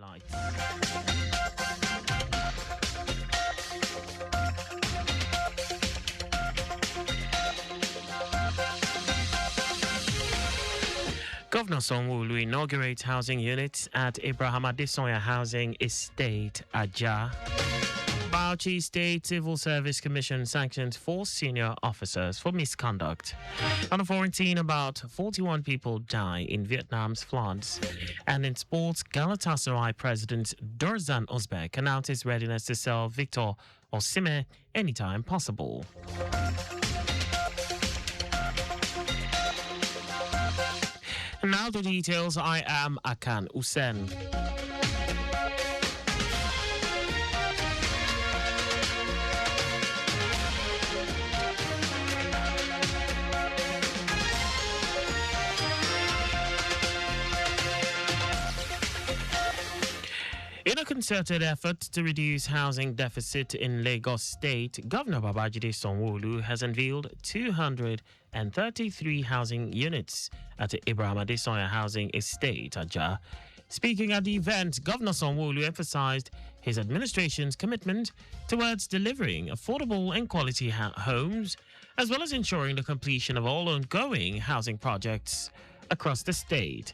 tonight. Governor Sanwo-Olu inaugurates housing units at Abraham Adesoya Housing Estate, Ajah. Bauchi State Civil Service Commission sanctions 4 senior officers for misconduct. On the foreign scene, about 41 people die in Vietnam's floods. And in sports, Galatasaray president Durzan Özbek announced his readiness to sell Victor Osimhen anytime possible. And now the details. I am Akan Usen. In a concerted effort to reduce housing deficit in Lagos State, Governor Babajide Sanwo-Olu has unveiled 233 housing units at the Abraham Adesoya Housing Estate, Ajah. Speaking at the event, Governor Sanwo-Olu emphasized his administration's commitment towards delivering affordable and quality homes, as well as ensuring the completion of all ongoing housing projects across the state.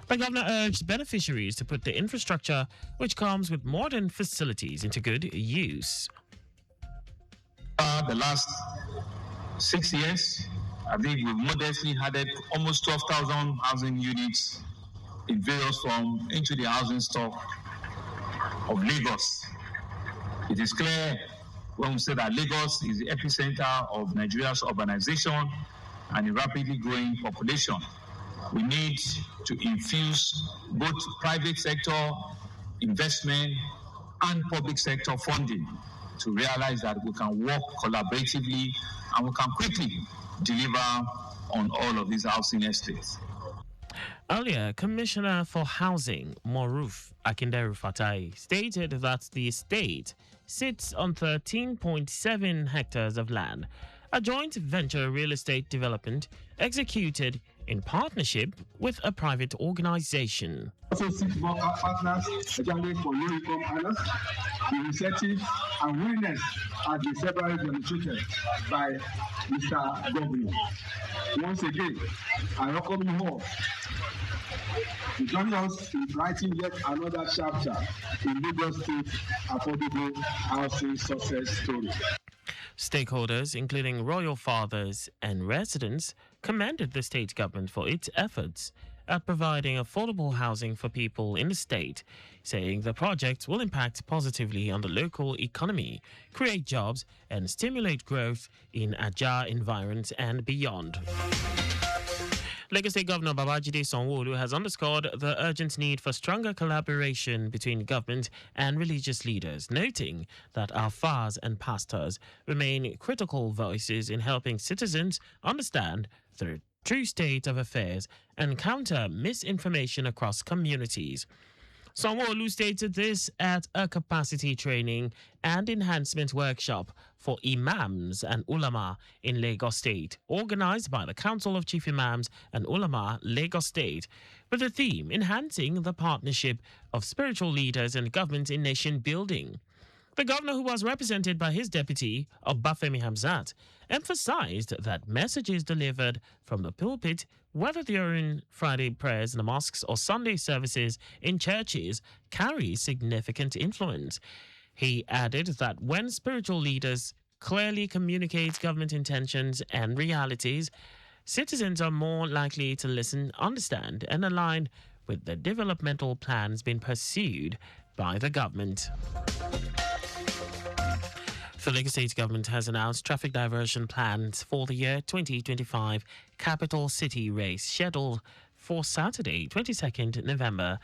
The governor urged beneficiaries to put the infrastructure which comes with modern facilities into good use. The last 6 years, I think we've modestly added almost 12,000 housing units in various forms into the housing stock of Lagos. It is clear when we say that Lagos is the epicenter of Nigeria's urbanization and a rapidly growing population. We need to infuse both private sector investment and public sector funding to realize that we can work collaboratively and we can quickly deliver on all of these housing estates. Earlier, Commissioner for Housing, Moruf Akinderu Fatai, stated that the estate sits on 13.7 hectares of land, a joint venture real estate development executed in partnership with a private organization. Also, 6 more partners, especially for low-income earners. The initiative and willingness has been severally demonstrated by Mr. Governor. Once again, I welcome you all to join us in writing yet another chapter in Lagos State affordable housing success story. Stakeholders, including royal fathers and residents, commended the state government for its efforts at providing affordable housing for people in the state, saying the project will impact positively on the local economy, create jobs, and stimulate growth in Ajah environs and beyond. Lagos State Governor Babajide Sanwo-Olu has underscored the urgent need for stronger collaboration between government and religious leaders, noting that alfas and pastors remain critical voices in helping citizens understand the true state of affairs and counter misinformation across communities. Sanwo-Olu stated this at a capacity training and enhancement workshop for imams and ulama in Lagos State, organized by the Council of Chief Imams and Ulama, Lagos State, with the theme Enhancing the Partnership of Spiritual Leaders and Government in Nation Building. The governor, who was represented by his deputy, Obafemi Hamzat, emphasized that messages delivered from the pulpit, whether during Friday prayers in the mosques or Sunday services in churches, carry significant influence. He added that when spiritual leaders clearly communicate government intentions and realities, citizens are more likely to listen, understand, and align with the developmental plans being pursued by the government. The Lagos State government has announced traffic diversion plans for the year 2025 Capital City Race, scheduled for Saturday, 22nd November,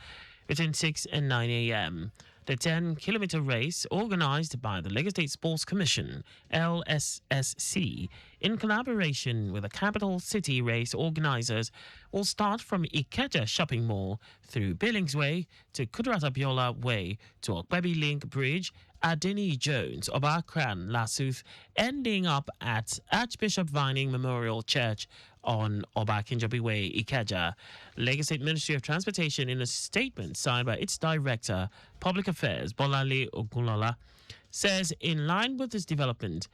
between 6 and 9 a.m. The 10-kilometer race, organized by the Lagos State Sports Commission, LSSC, in collaboration with the Capital City Race organizers, will start from Ikeja Shopping Mall through Billings Way to Kudrat Abiola Way to Okpebi Link Bridge, Adeni Jones, Obakran, Lasuf, ending up at Archbishop Vining Memorial Church on Obakinjobi Way, Ikeja. Lagos State Ministry of Transportation, in a statement signed by its Director, Public Affairs, Bolale Ogunlola, says in line with this development,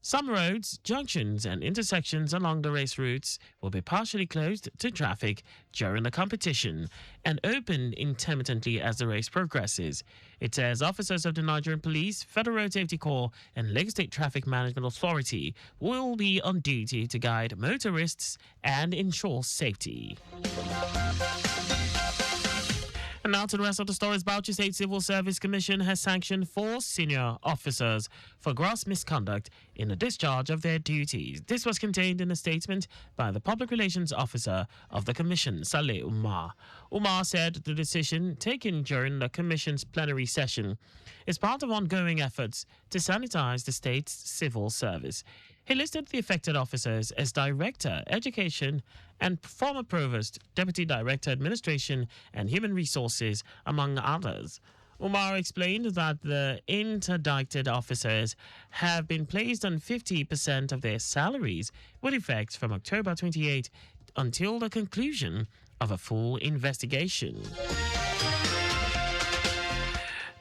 some roads, junctions, and intersections along the race routes will be partially closed to traffic during the competition and opened intermittently as the race progresses. It says officers of the Nigerian Police, Federal Road Safety Corps, and Lagos State Traffic Management Authority will be on duty to guide motorists and ensure safety. And now to the rest of the stories. Bauchi State Civil Service Commission has sanctioned 4 senior officers for gross misconduct in the discharge of their duties. This was contained in a statement by the Public Relations Officer of the Commission, Saleh Umar. Umar said the decision taken during the Commission's plenary session is part of ongoing efforts to sanitize the state's civil service. He listed the affected officers as Director, Education, and former Provost, Deputy Director, Administration and Human Resources, among others. Umar explained that the interdicted officers have been placed on 50% of their salaries with effect from October 28 until the conclusion of a full investigation.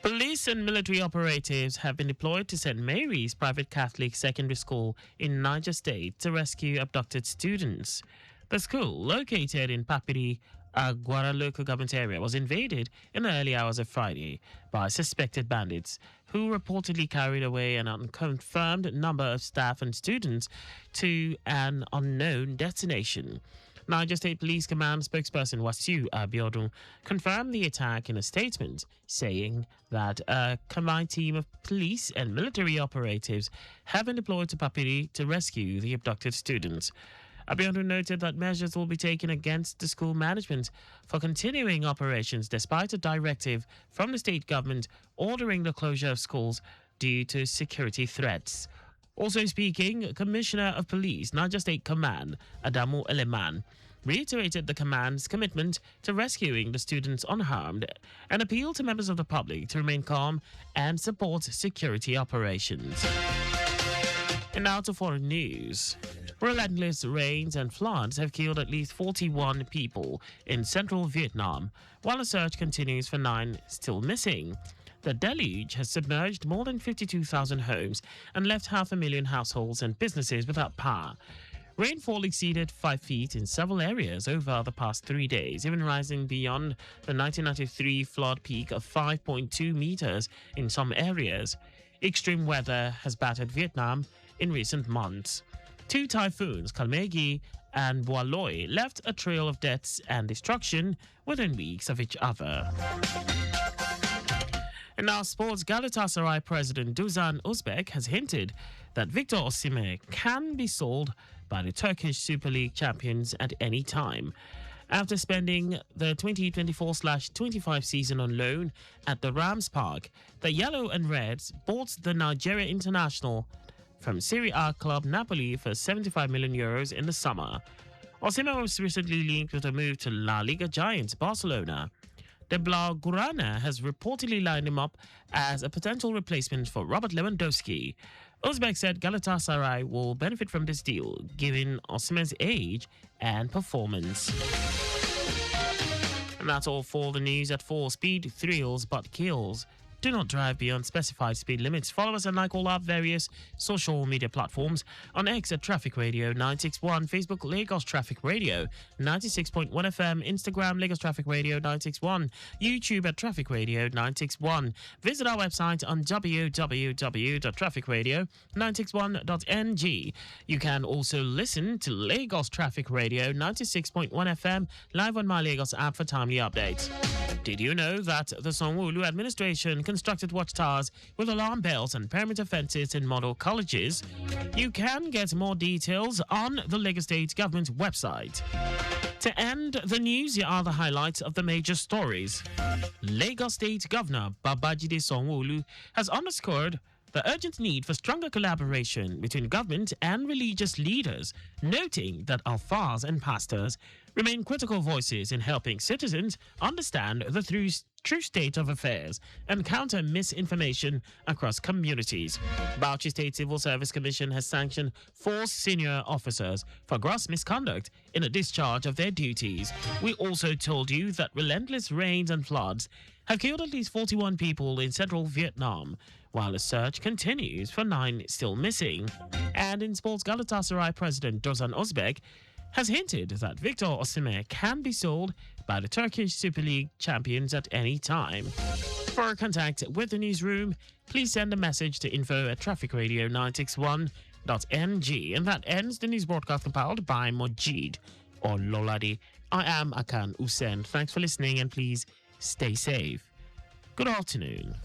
Police and military operatives have been deployed to St. Mary's Private Catholic Secondary School in Niger State to rescue abducted students. The school, located in Papiri, Agwara local government area, was invaded in the early hours of Friday by suspected bandits who reportedly carried away an unconfirmed number of staff and students to an unknown destination. Niger State Police Command spokesperson Wasiu Abiodun confirmed the attack in a statement, saying that a combined team of police and military operatives have been deployed to Papiri to rescue the abducted students. Abiodun noted that measures will be taken against the school management for continuing operations despite a directive from the state government ordering the closure of schools due to security threats. Also speaking, Commissioner of Police, Niger State Command, Adamu Eleman, reiterated the command's commitment to rescuing the students unharmed and appealed to members of the public to remain calm and support security operations. And now to foreign news. Relentless rains and floods have killed at least 41 people in central Vietnam, while a search continues for 9 still missing. The deluge has submerged more than 52,000 homes and left 500,000 households and businesses without power. Rainfall exceeded 5 feet in several areas over the past 3 days, even rising beyond the 1993 flood peak of 5.2 meters in some areas. Extreme weather has battered Vietnam in recent months. 2 typhoons, Kalmegi and Boaloi, left a trail of deaths and destruction within weeks of each other. And now sports. Galatasaray president Dusan Uzbek has hinted that Victor Osimhen can be sold by the Turkish Super League champions at any time. After spending the 2024/25 season on loan at the Rams Park, the Yellow and Reds bought the Nigeria international from Serie A club Napoli for €75 million in the summer. Osimhen was recently linked with a move to La Liga giant Barcelona. The Blaugrana has reportedly lined him up as a potential replacement for Robert Lewandowski. Uzbek said Galatasaray will benefit from this deal, given Osimhen's age and performance. And that's all for the news at 4. Speed thrills but kills. Do not drive beyond specified speed limits. Follow us and like all our various social media platforms. On X at Traffic Radio 961, Facebook Lagos Traffic Radio 96.1 FM, Instagram Lagos Traffic Radio 961, YouTube at Traffic Radio 961. Visit our website on www.trafficradio961.ng. You can also listen to Lagos Traffic Radio 96.1 FM live on my Lagos app for timely updates. Did you know that the Sanwo-Olu administration constructed watchtowers with alarm bells and perimeter fences in model colleges? You can get more details on the Lagos State government website. To end the news, here are the highlights of the major stories. Lagos State Governor Babajide Sanwo-Olu has underscored the urgent need for stronger collaboration between government and religious leaders, noting that alfas and pastors remain critical voices in helping citizens understand the true state of affairs and counter misinformation across communities. Bauchi State Civil Service Commission has sanctioned 4 senior officers for gross misconduct in a discharge of their duties. We also told you that relentless rains and floods have killed at least 41 people in central Vietnam, while a search continues for 9 still missing. And in sports, Galatasaray president Dusan Özbek has hinted that Victor Osimhen can be sold by the Turkish Super League champions at any time. For contact with the newsroom, please send a message to info@trafficradio961.ng. And that ends the news broadcast compiled by Mojid Ololade. I am Akan Usen. Thanks for listening and please stay safe. Good afternoon.